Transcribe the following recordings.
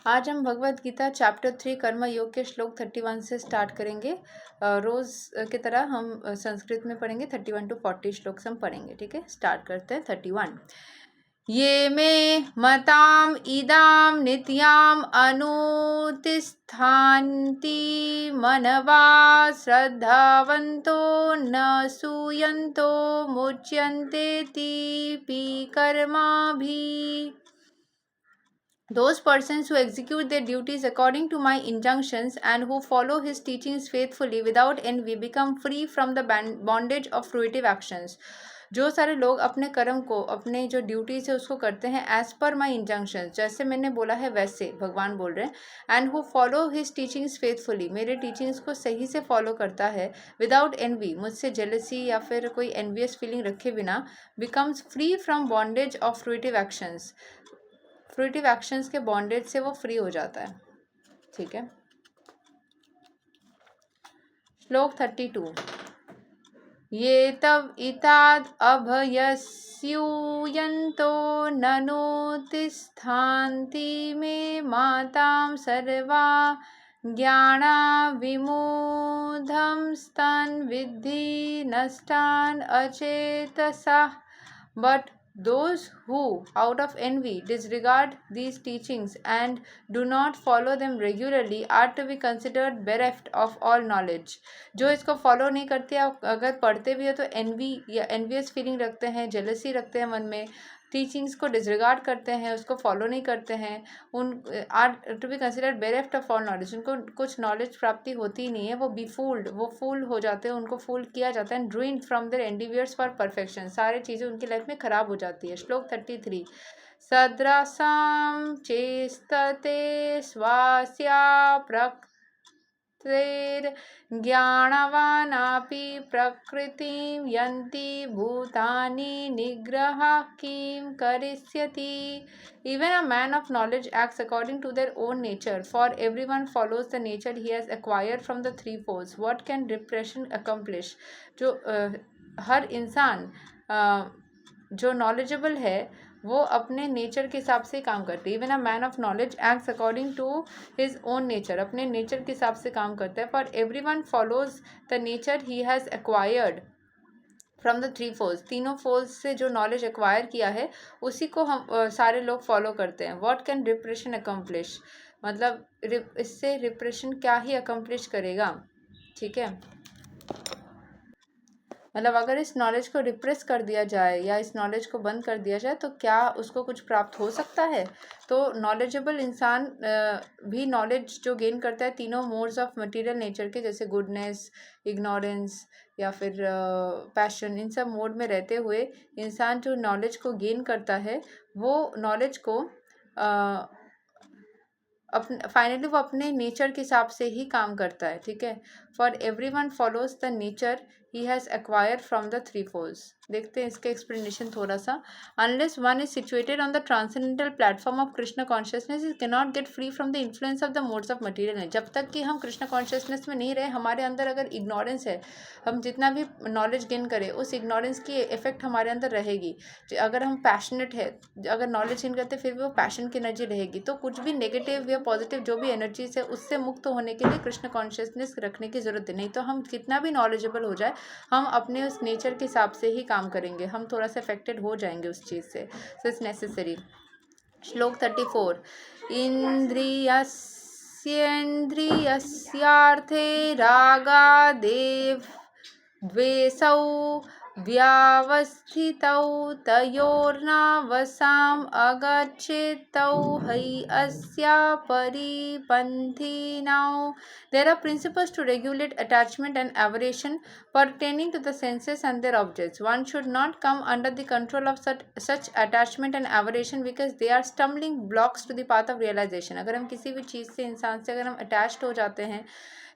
आज हम भगवत गीता चैप्टर 3 कर्म योग के श्लोक 31 से स्टार्ट करेंगे। रोज की तरह हम संस्कृत में पढ़ेंगे। 31 to 40 श्लोक हम पढ़ेंगे। ठीक है, स्टार्ट करते हैं। 31 ये मे मताम इदाम नित्याम अनुतिष्ठान्ति मनवा श्रद्धावन्तो न सूयन्तो मुच्यन्ते तीपि कर्माभि। Those persons who execute their duties according to my injunctions and who follow his teachings faithfully without envy become free from the bondage of fruitive actions. जो सारे लोग अपने कर्म को, अपने जो ड्यूटीज है उसको करते हैं एज पर माई इंजंक्शंस, जैसे मैंने बोला है वैसे भगवान बोल रहे हैं, and who follow his teachings faithfully, मेरे टीचिंग्स को सही से फॉलो करता है विदाउट एनवी, मुझसे जेलसी या फिर कोई एनवियस फीलिंग रखे बिना, becomes free from bondage of fruitive actions, fruitive actions के बॉन्डेज से वो फ्री हो जाता है। ठीक है, श्लोक 32 ये तव इताद अभयस्यूयन्तो ननुतिष्ठान्ति मे मातां सर्वा ज्ञाना विमूढं स्तन विद्धि नष्टान अचेतसा, but those who out of envy disregard these teachings and do not follow them regularly are to be considered bereft of all knowledge. जो इसको फॉलो नहीं करते, अगर पढ़ते भी है तो एनवी या एनवियस फीलिंग रखते हैं, जेलसी रखते हैं मन में, टीचिंग्स को डिसरिगार्ड करते हैं, उसको फॉलो नहीं करते हैं, उन are to be considered bereft of all knowledge, उनको कुछ नॉलेज प्राप्ति होती ही नहीं है, वो बीफूल्ड, वो फूल हो जाते हैं, उनको फूल किया जाता है, and drowned from their endeavours for perfection, सारी चीज़ें उनकी लाइफ में खराब हो जाती है। श्लोक 33 सद्रसाम चेस्तते स्वास्या ज्ञानवानापि प्रकृतिं यन्ति भूतानि निग्रह किं करिष्यति. Even a man of knowledge acts according to their own nature, for everyone follows the nature he has acquired from the three folds. What can repression accomplish? जो हर इंसान जो नॉलेजेबल है वो अपने नेचर के हिसाब से काम करते हैं. Even a man of knowledge acts according to his own nature, अपने नेचर के हिसाब से काम करता है. For every one follows the nature he has acquired from the three folds, तीनों फोल्स से जो नॉलेज एक्वायर किया है उसी को हम सारे लोग फॉलो करते हैं. व्हाट कैन रिप्रेशन अकम्प्लिश, मतलब इससे रिप्रेशन क्या ही अकम्प्लिश करेगा. ठीक है, मतलब अगर इस नॉलेज को रिप्रेस कर दिया जाए या इस नॉलेज को बंद कर दिया जाए तो क्या उसको कुछ प्राप्त हो सकता है. तो नॉलेजेबल इंसान भी नॉलेज जो गेन करता है तीनों मोड्स ऑफ मटेरियल नेचर के, जैसे गुडनेस, इग्नोरेंस या फिर पैशन, इन सब मोड में रहते हुए इंसान जो नॉलेज को गेन करता है वो नॉलेज को फाइनली वो अपने नेचर के हिसाब से ही काम करता है. ठीक है, for every one follows the nature he has acquired from the three folds. देखते हैं इसका एक्सप्लेनेशन थोड़ा सा. Unless one is situated on the transcendental platform of Krishna consciousness is can not get free from the influence of the modes of material. जब तक कि हम Krishna consciousness में नहीं रहे, हमारे अंदर अगर इग्नोरेंस है, हम जितना भी नॉलेज गेन करें उस इग्नोरेंस की इफेक्ट हमारे अंदर रहेगी. अगर हम पैशनेट है, अगर नॉलेज गेन करते फिर भी वो पैशन की एनर्जी रहेगी. तो कुछ भी नेगेटिव या पॉजिटिव जो भी एनर्जीज है उससे मुक्त होने के लिए कृष्ण कॉन्शियसनेस रखने की ज़रूरत है. नहीं तो हम कितना भी नॉलेजेबल हो जाए, हम अपने उस नेचर के हिसाब से ही काम करेंगे, हम थोड़ा सा अफेक्टेड हो जाएंगे उस चीज़ से. So it's necessary. श्लोक 34 इंद्रियस्येन्द्रियस्यार्थे रागादेव द्वेषौ व्यावस्थितौ तयोर्नावसाम् अगच्छेतौ हि अस्या परिपन्थिनौ. There are principles to regulate attachment and aversion pertaining to the senses and their objects. One should not come under the control of such attachment and aversion because they are stumbling blocks to the path of realization. अगर हम किसी भी चीज़ से, इंसान से अगर हम attached हो जाते हैं,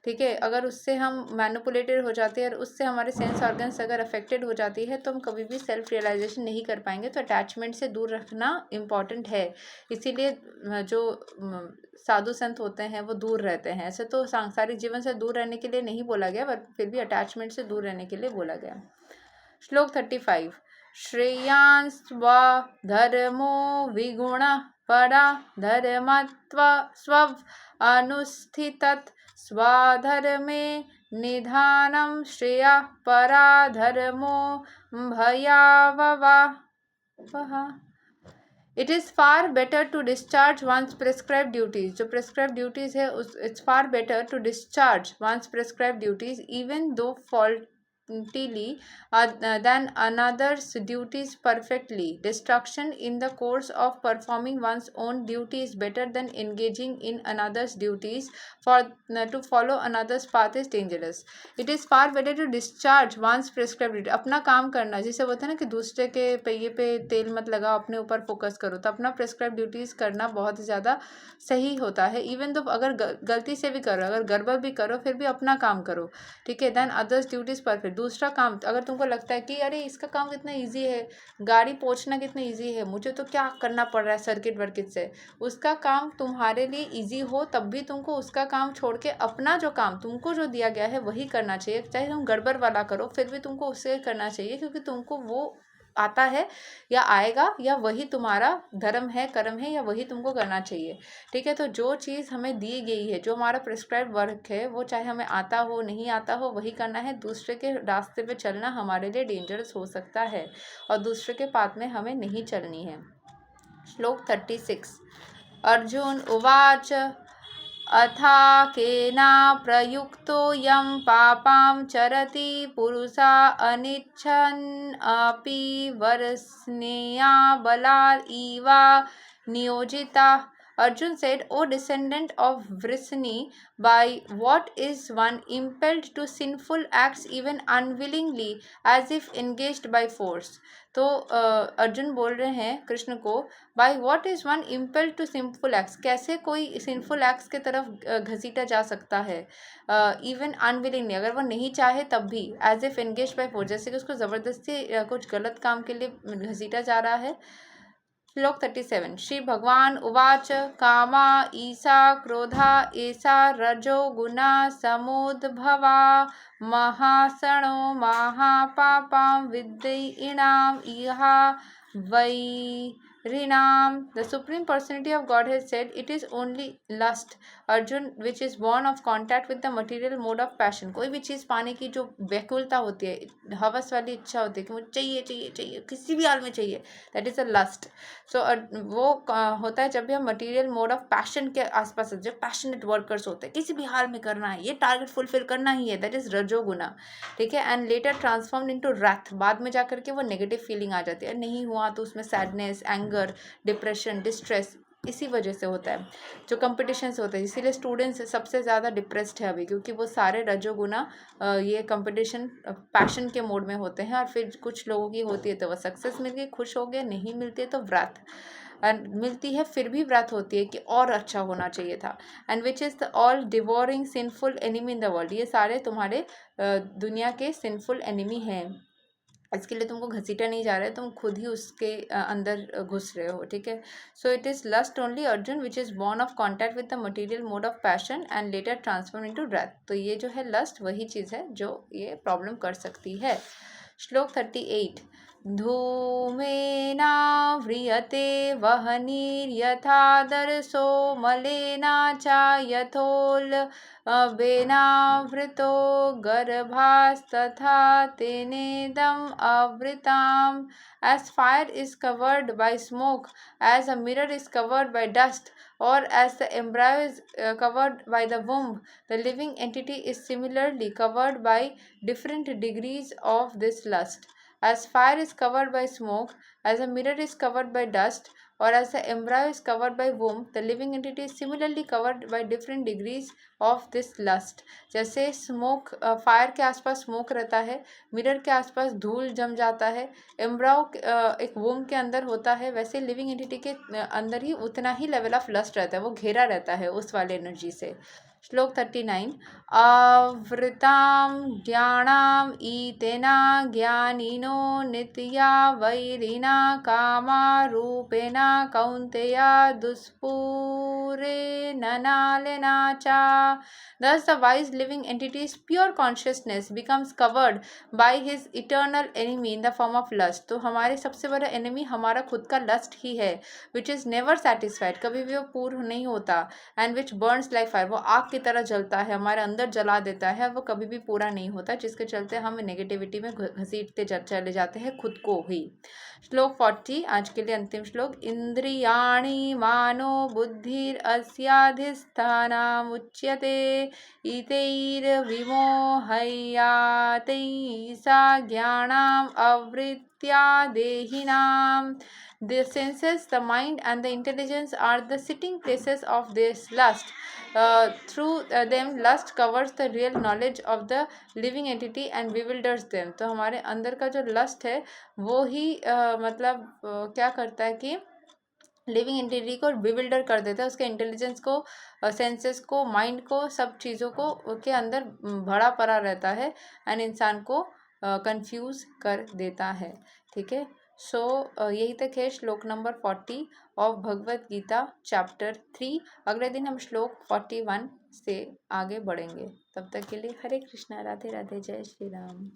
ठीक है, अगर उससे हम मैनिपुलेटेड हो जाते हैं और उससे हमारे सेंस ऑर्गन्स अगर अफेक्टेड हो जाती है तो हम कभी भी सेल्फ रियलाइजेशन नहीं कर पाएंगे. तो अटैचमेंट से दूर रखना इम्पॉर्टेंट है. इसीलिए जो साधु संत होते हैं वो दूर रहते हैं. ऐसे तो सांसारिक जीवन से दूर रहने के लिए नहीं बोला गया, पर फिर भी अटैचमेंट से दूर रहने के लिए बोला गया. श्लोक 35 श्रेयांस्त्वा धर्मो विगुण परा धर्मत्व स्व अनुस्थितत् स्वाधर्मे निधानं श्रेयः पराधर्मो भयावहा। It is far better to discharge one's prescribed duties. जो prescribed duties है it's far better to discharge one's prescribed duties even though faultily than another's duties perfectly. Distraction in the course of performing one's own duty is better than engaging in another's duties. To follow another's path is dangerous. It is far better to discharge one's prescribed duty. अपना काम करना, जैसे बोलते हैं ना कि दूसरे के पहिए पे तेल मत लगाओ, अपने ऊपर फोकस करो, तो अपना प्रेस्क्राइब ड्यूटीज़ करना बहुत ज़्यादा सही होता है। इवन तो अगर गलती से भी करो, अगर गड़बड़ भी करो, फिर भी अपना काम करो, ठीक है। Than others duties perfect. दूसरा काम अगर तुमको लगता है कि अरे इसका काम कितना ईजी है, गाड़ी पोंछना कितना ईजी है, मुझे तो क्या करना पड़ रहा है सर्किट वर्किट से, उसका काम तुम्हारे लिए ईजी हो तब भी तुमको उसका काम छोड़ के अपना जो काम तुमको जो दिया गया है वही करना चाहिए। चाहे तुम गड़बड़ वाला करो फिर भी तुमको उससे करना चाहिए, क्योंकि तुमको वो आता है या आएगा, या वही तुम्हारा धर्म है, कर्म है, या वही तुमको करना चाहिए, ठीक है। तो जो चीज़ हमें दी गई है, जो हमारा प्रिस्क्राइब वर्क है, वो चाहे हमें आता हो नहीं आता हो वही करना है। दूसरे के रास्ते पे चलना हमारे लिए डेंजरस हो सकता है और दूसरे के पाथ में हमें नहीं चलनी है। श्लोक 36। अर्जुन उवाच अथा केना प्रयुक्तो यं पापां चरति पुरुषा अनिच्छन् अपि वरस्नेया बलात् Eva नियोजिता। Arjun said, O descendant of Vrisni, by what is one impelled to sinful acts even unwillingly, as if engaged by force? तो अर्जुन बोल रहे हैं कृष्ण को, by what is one impelled to sinful acts, कैसे कोई सिंफुल एक्ट्स के तरफ घसीटा जा सकता है, इवन अनविलिंगली, अगर वो नहीं चाहे तब भी, as if engage by force, जैसे कि उसको ज़बरदस्ती कुछ गलत काम के लिए घसीटा जा रहा है। श्लोक 37। श्री भगवान उवाच कामा ईसा क्रोधा ऐसा रजो गुना समुद्भवा महासणो महापापां विद्येनाम इहा वैरिणाम। The Supreme Personality of Godhead said, it is only lust, Arjun, which is born of contact with the material mode of passion. कोई भी चीज़ पाने की जो व्याकुलता होती है, हवस वाली इच्छा होती है कि मुझे चाहिए चाहिए चाहिए, किसी भी हाल में चाहिए, दैट इज़ अ लस्ट। सो वो होता है जब भी हम मटेरियल मोड ऑफ पैशन के आसपास, जो पैशनेट वर्कर्स होते हैं, किसी भी हाल में करना है, ये टारगेट फुलफिल करना ही है, दैट इज़ रजोगुना, ठीक है। And later transform into wrath, बाद में जाकर के वो नेगेटिव फीलिंग आ जाती है, नहीं हुआ तो उसमें सैडनेस, एंगर, डिप्रेशन, डिस्ट्रेस, इसी वजह से होता है। जो कंपटीशंस होते हैं, इसीलिए स्टूडेंट्स सबसे ज़्यादा डिप्रेस्ड है अभी, क्योंकि वो सारे रजोगुना ये कंपटीशन पैशन के मोड में होते हैं। और फिर कुछ लोगों की होती है तो वह सक्सेस मिल गई, खुश हो गए, नहीं मिलती है तो व्रत मिलती है फिर भी व्रत होती है कि और अच्छा होना चाहिए था। And which is the all devouring sinful enemy in the world, ये सारे तुम्हारे दुनिया के सिंफुल एनिमी हैं। इसके लिए तुमको घसीटा नहीं जा रहा है, तुम खुद ही उसके अंदर घुस रहे हो, ठीक है। So it is lust only Arjun which is born of contact with the material mode of passion and later transform into wrath. तो ये जो है लस्ट वही चीज़ है जो ये प्रॉब्लम कर सकती है। श्लोक 38। धूमेनाव्रियते वह्निर्यथादर्शो मलेना च यथोल्बेनावृतो गर्भास्तथा तेनेदम् आवृताम्। As fire is covered by smoke, as a mirror is covered by dust, or as the embryo is covered by the womb, the living entity is similarly covered by different degrees of this lust. As fire is covered by smoke, as a mirror is covered by dust, or as the embryo is covered by womb, the living entity is similarly covered by different degrees of this lust. जैसे smoke, fire के आसपास smoke रहता है, mirror के आसपास धूल जम जाता है, एम्ब्रायो एक वोम के अंदर होता है, वैसे लिविंग एंटिटी के अंदर ही उतना ही लेवल ऑफ लस्ट रहता है, वो घेरा रहता है उस वाले एनर्जी से। श्लोक 39। आवृतां ज्ञानाम् ईतेना ज्ञानिनो नित्या वैरिणा कामारूपेण कौन्तेय दुष्पूरेणाम्। ननालिना च. Thus the wise living entity's pure consciousness becomes covered by his eternal enemy in the form of lust. तो हमारे सबसे बड़ा enemy हमारा खुद का lust ही है, which is never satisfied, कभी भी वो पूर्ण नहीं होता, and which burns like fire, वो आग की तरह जलता है, हमारे अंदर जला देता है, वो कभी भी पूरा नहीं होता, जिसके चलते हम नेगेटिविटी में घसीटते चले जाते हैं खुद को ही. श्लोक 40 आज के लिए अंतिम श्लोक. इंद्रियाणि मानो बुद्धिर अस्याधिष्ठानम् उच्यते इतैर्विमोहय्यातैः सा ज्ञानाम् आवृत्या देहिनाम्. The senses, the mind, and the intelligence are the sitting places of this lust. Through them, lust covers the real knowledge of the living entity and bewilders them. तो हमारे अंदर का जो लस्ट है वो ही क्या करता है कि लिविंग एंटिटी को बिविल्डर कर देता है, उसके इंटेलिजेंस को, सेंसेस को, माइंड को, सब चीज़ों को के अंदर भरा पड़ा रहता है एंड इंसान को कंफ्यूज कर देता है. ठीक है. सो यही तक है श्लोक number 40 of Bhagavad Gita chapter 3. अगले दिन हम श्लोक 41 से आगे बढ़ेंगे. तब तक के लिए हरे कृष्णा, राधे राधे, जय श्री राम.